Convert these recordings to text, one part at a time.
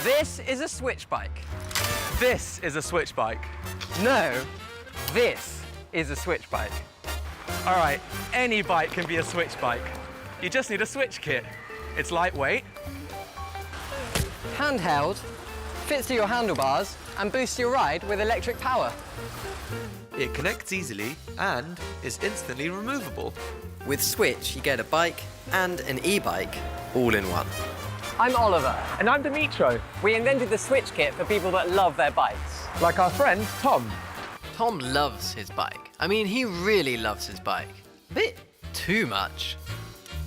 This is a Swytch Bike. This is a Swytch Bike. No, this is a Swytch Bike. All right, any bike can be a Swytch Bike. You just need a switch kit. It's lightweight, Handheld, fits to your handlebars and boosts your ride with electric power. It connects easily and is instantly removable. With Swytch, you get a bike and an e-bike all in one. I'm Oliver. and I'm Dimitro, We invented the Swytch Kit for people that love their bikes. like our friend Tom. Tom loves his bike. I mean, he really loves his bike. A bit too much.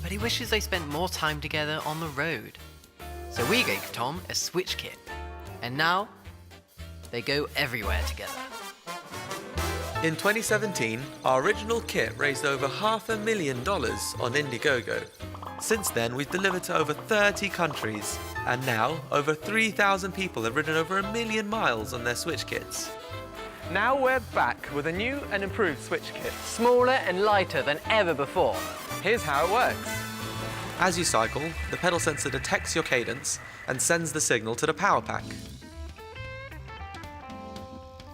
But he wishes they spent more time together on the road. So we gave Tom a Swytch Kit. And now, they go everywhere together. In 2017, our original kit raised over $500,000 on Indiegogo. Since then, we've delivered to over 30 countries, and now over 3,000 people have ridden over 1 million miles on their Swytch kits. Now we're back with a new and improved switch kit. Smaller and lighter than ever before. Here's how it works. As you cycle, the pedal sensor detects your cadence and sends the signal to the power pack.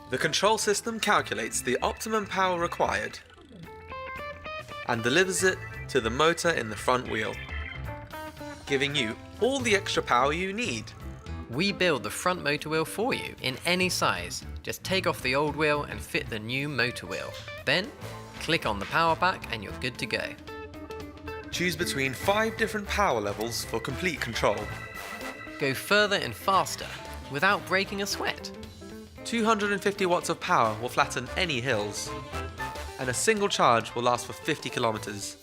The control system calculates the optimum power required and delivers it to the motor in the front wheel, giving you all the extra power you need. We build the front motor wheel for you in any size. Just take off the old wheel and fit the new motor wheel. Then, click on the power pack and you're good to go. Choose between 5 different power levels for complete control. Go further and faster without breaking a sweat. 250 watts of power will flatten any hills, and a single charge will last for 50 kilometers.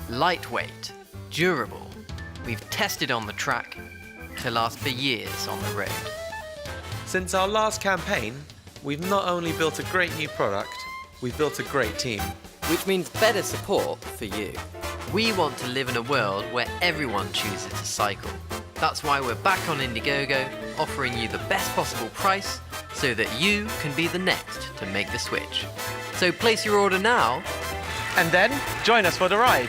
Lightweight, durable. We've tested on the track to last for years on the road. Since our last campaign, we've not only built a great new product, we've built a great team. Which means better support for you. We want to live in a world where everyone chooses to cycle. That's why we're back on Indiegogo, offering you the best possible price so that you can be the next to make the switch. So place your order now. And then join us for the ride.